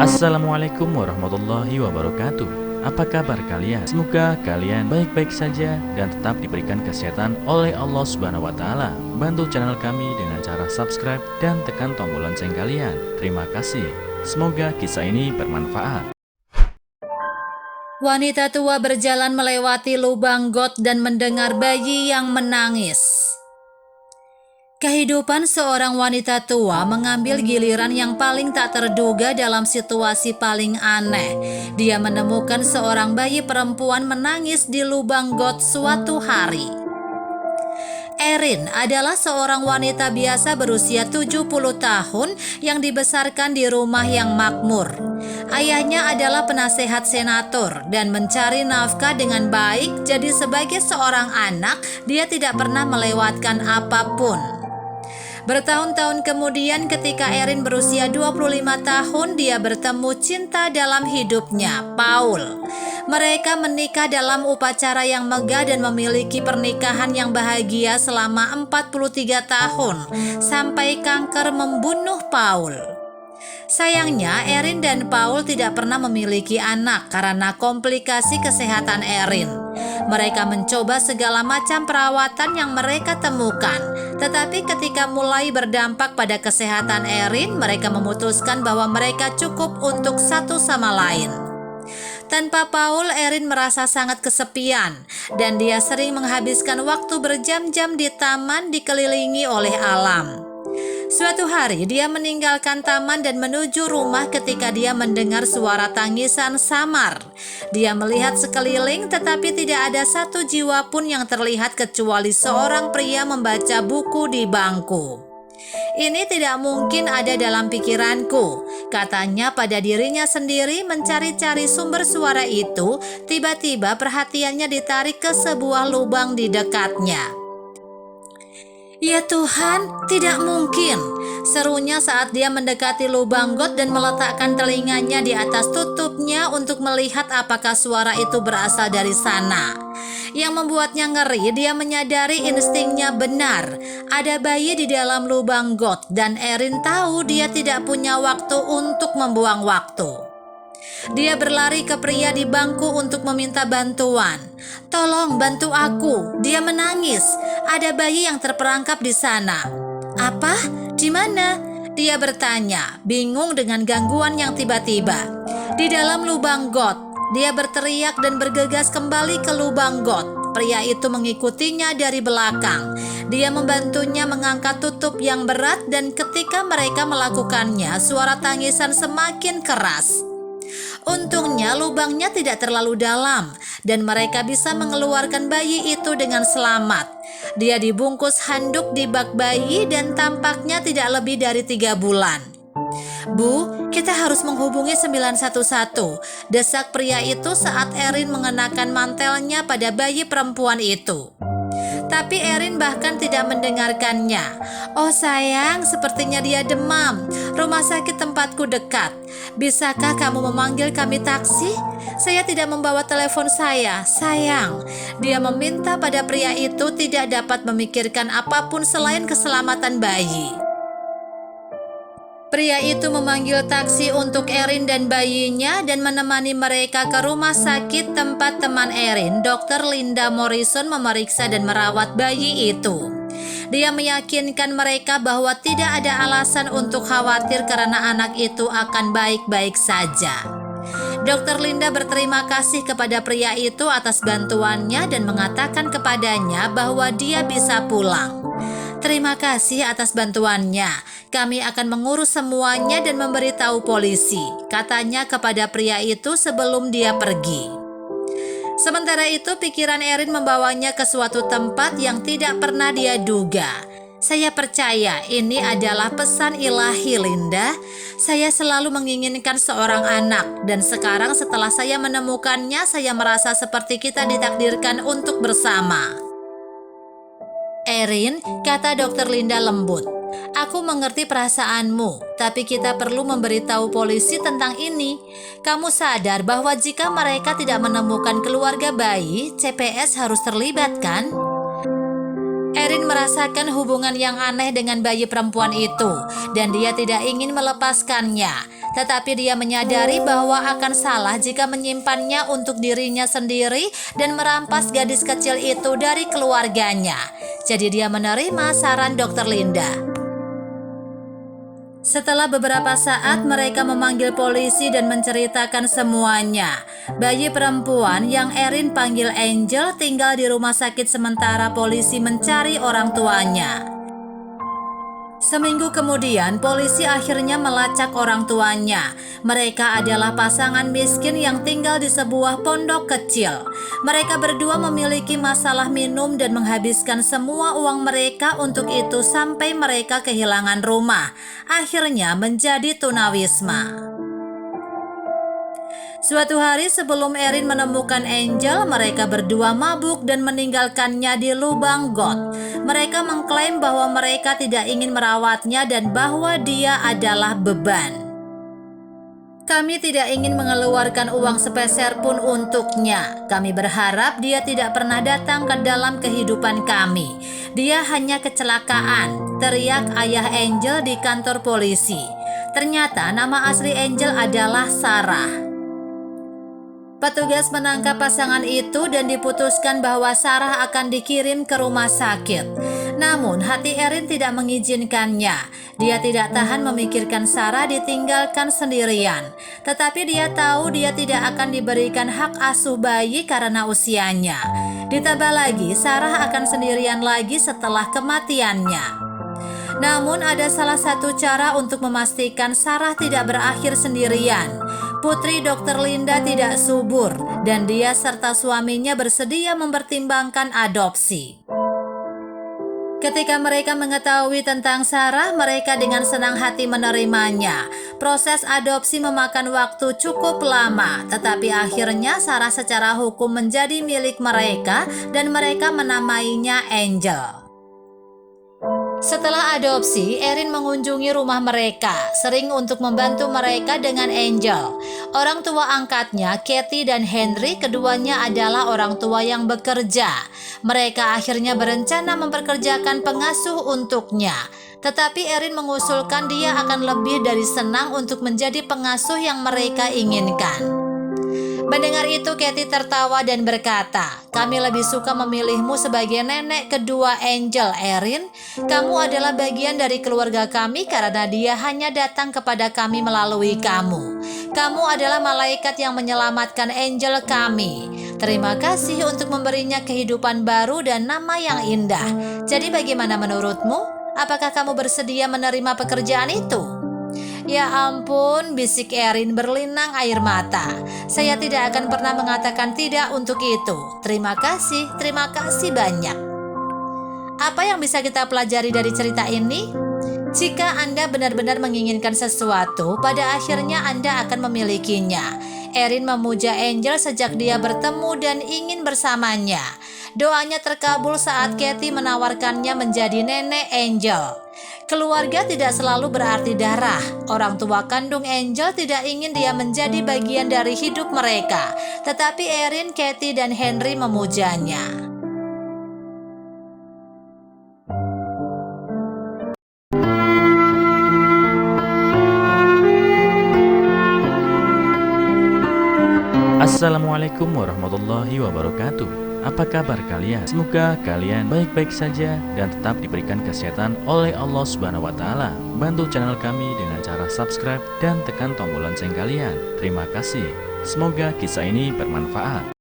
Assalamualaikum warahmatullahi wabarakatuh. Apa kabar kalian? Semoga kalian baik-baik saja dan tetap diberikan kesehatan oleh Allah Subhanahu wa Ta'ala. Bantu channel kami dengan cara subscribe dan tekan tombol lonceng kalian. Terima kasih. Semoga kisah ini bermanfaat. Wanita tua berjalan melewati lubang got dan mendengar bayi yang menangis. Kehidupan seorang wanita tua mengambil giliran yang paling tak terduga dalam situasi paling aneh. Dia menemukan seorang bayi perempuan menangis di lubang got suatu hari. Erin adalah seorang wanita biasa berusia 70 tahun yang dibesarkan di rumah yang makmur. Ayahnya adalah penasehat senator dan mencari nafkah dengan baik, jadi sebagai seorang anak, dia tidak pernah melewatkan apapun. Bertahun-tahun kemudian ketika Erin berusia 25 tahun, dia bertemu cinta dalam hidupnya, Paul. Mereka menikah dalam upacara yang megah dan memiliki pernikahan yang bahagia selama 43 tahun, sampai kanker membunuh Paul. Sayangnya, Erin dan Paul tidak pernah memiliki anak karena komplikasi kesehatan Erin. Mereka mencoba segala macam perawatan yang mereka temukan, tetapi ketika mulai berdampak pada kesehatan Erin, mereka memutuskan bahwa mereka cukup untuk satu sama lain. Tanpa Paul, Erin merasa sangat kesepian dan dia sering menghabiskan waktu berjam-jam di taman dikelilingi oleh alam. Suatu hari dia meninggalkan taman dan menuju rumah ketika dia mendengar suara tangisan samar. Dia melihat sekeliling tetapi tidak ada satu jiwa pun yang terlihat kecuali seorang pria membaca buku di bangku. Ini tidak mungkin ada dalam pikiranku, katanya pada dirinya sendiri mencari-cari sumber suara itu. Tiba-tiba perhatiannya ditarik ke sebuah lubang di dekatnya. Ya Tuhan, tidak mungkin, serunya saat dia mendekati lubang got dan meletakkan telinganya di atas tutupnya untuk melihat apakah suara itu berasal dari sana. Yang membuatnya ngeri, dia menyadari instingnya benar. Ada bayi di dalam lubang got dan Erin tahu dia tidak punya waktu untuk membuang waktu. Dia berlari ke pria di bangku untuk meminta bantuan. Tolong bantu aku, dia menangis. Ada bayi yang terperangkap di sana. Apa? Di mana? Dia bertanya, bingung dengan gangguan yang tiba-tiba. Di dalam lubang got, dia berteriak dan bergegas kembali ke lubang got. Pria itu mengikutinya dari belakang. Dia membantunya mengangkat tutup yang berat dan ketika mereka melakukannya, suara tangisan semakin keras. Untungnya lubangnya tidak terlalu dalam dan mereka bisa mengeluarkan bayi itu dengan selamat. Dia dibungkus handuk di bak bayi dan tampaknya tidak lebih dari 3 bulan. Bu, kita harus menghubungi 911, desak pria itu saat Erin mengenakan mantelnya pada bayi perempuan itu. Tapi Erin bahkan tidak mendengarkannya. Oh sayang, sepertinya dia demam. Rumah sakit tempatku dekat. Bisakah kamu memanggil kami taksi? Saya tidak membawa telepon saya, sayang. Dia meminta pada pria itu tidak dapat memikirkan apapun selain keselamatan bayi. Pria itu memanggil taksi untuk Erin dan bayinya dan menemani mereka ke rumah sakit tempat teman Erin, Dr. Linda Morrison, memeriksa dan merawat bayi itu. Dia meyakinkan mereka bahwa tidak ada alasan untuk khawatir karena anak itu akan baik-baik saja. Dr. Linda berterima kasih kepada pria itu atas bantuannya dan mengatakan kepadanya bahwa dia bisa pulang. Terima kasih atas bantuannya. Kami akan mengurus semuanya dan memberitahu polisi, katanya kepada pria itu sebelum dia pergi. Sementara itu, pikiran Erin membawanya ke suatu tempat yang tidak pernah dia duga. Saya percaya ini adalah pesan ilahi, Linda. Saya selalu menginginkan seorang anak dan sekarang setelah saya menemukannya, saya merasa seperti kita ditakdirkan untuk bersama. Erin, kata Dr. Linda lembut, aku mengerti perasaanmu, tapi kita perlu memberitahu polisi tentang ini. Kamu sadar bahwa jika mereka tidak menemukan keluarga bayi, CPS harus terlibat, kan? Erin merasakan hubungan yang aneh dengan bayi perempuan itu, dan dia tidak ingin melepaskannya. Tetapi dia menyadari bahwa akan salah jika menyimpannya untuk dirinya sendiri dan merampas gadis kecil itu dari keluarganya. Jadi dia menerima saran Dr. Linda. Setelah beberapa saat mereka memanggil polisi dan menceritakan semuanya. Bayi perempuan yang Erin panggil Angel tinggal di rumah sakit sementara polisi mencari orang tuanya. Seminggu kemudian, polisi akhirnya melacak orang tuanya. Mereka adalah pasangan miskin yang tinggal di sebuah pondok kecil. Mereka berdua memiliki masalah minum dan menghabiskan semua uang mereka untuk itu sampai mereka kehilangan rumah. Akhirnya menjadi tunawisma. Suatu hari sebelum Erin menemukan Angel, mereka berdua mabuk dan meninggalkannya di lubang got. Mereka mengklaim bahwa mereka tidak ingin merawatnya dan bahwa dia adalah beban. Kami tidak ingin mengeluarkan uang sepeser pun untuknya. Kami berharap dia tidak pernah datang ke dalam kehidupan kami. Dia hanya kecelakaan, teriak ayah Angel di kantor polisi. Ternyata nama asli Angel adalah Sarah. Petugas menangkap pasangan itu dan diputuskan bahwa Sarah akan dikirim ke rumah sakit. Namun hati Erin tidak mengizinkannya. Dia tidak tahan memikirkan Sarah ditinggalkan sendirian. Tetapi dia tahu dia tidak akan diberikan hak asuh bayi karena usianya. Ditambah lagi, Sarah akan sendirian lagi setelah kematiannya. Namun ada salah satu cara untuk memastikan Sarah tidak berakhir sendirian. Putri Dr. Linda tidak subur dan dia serta suaminya bersedia mempertimbangkan adopsi. Ketika mereka mengetahui tentang Sarah, mereka dengan senang hati menerimanya. Proses adopsi memakan waktu cukup lama, tetapi akhirnya Sarah secara hukum menjadi milik mereka dan mereka menamainya Angel. Setelah adopsi, Erin mengunjungi rumah mereka, sering untuk membantu mereka dengan Angel. Orang tua angkatnya, Kathy dan Henry, keduanya adalah orang tua yang bekerja. Mereka akhirnya berencana memperkerjakan pengasuh untuknya. Tetapi Erin mengusulkan dia akan lebih dari senang untuk menjadi pengasuh yang mereka inginkan. Mendengar itu, Kathy tertawa dan berkata, "Kami lebih suka memilihmu sebagai nenek kedua Angel, Erin. Kamu adalah bagian dari keluarga kami karena dia hanya datang kepada kami melalui kamu. Kamu adalah malaikat yang menyelamatkan Angel kami. Terima kasih untuk memberinya kehidupan baru dan nama yang indah. Jadi bagaimana menurutmu? Apakah kamu bersedia menerima pekerjaan itu?" "Ya ampun," bisik Erin berlinang air mata. "Saya tidak akan pernah mengatakan tidak untuk itu. Terima kasih banyak." Apa yang bisa kita pelajari dari cerita ini? Jika Anda benar-benar menginginkan sesuatu, pada akhirnya Anda akan memilikinya. Erin memuja Angel sejak dia bertemu dan ingin bersamanya. Doanya terkabul saat Kathy menawarkannya menjadi nenek Angel. Keluarga tidak selalu berarti darah. Orang tua kandung Angel tidak ingin dia menjadi bagian dari hidup mereka. Tetapi Erin, Kathy, dan Henry memujanya. Assalamualaikum warahmatullahi wabarakatuh. Apa kabar kalian? Semoga kalian baik-baik saja dan tetap diberikan kesehatan oleh Allah Subhanahu wa taala. Bantu channel kami dengan cara subscribe dan tekan tombol lonceng kalian. Terima kasih. Semoga kisah ini bermanfaat.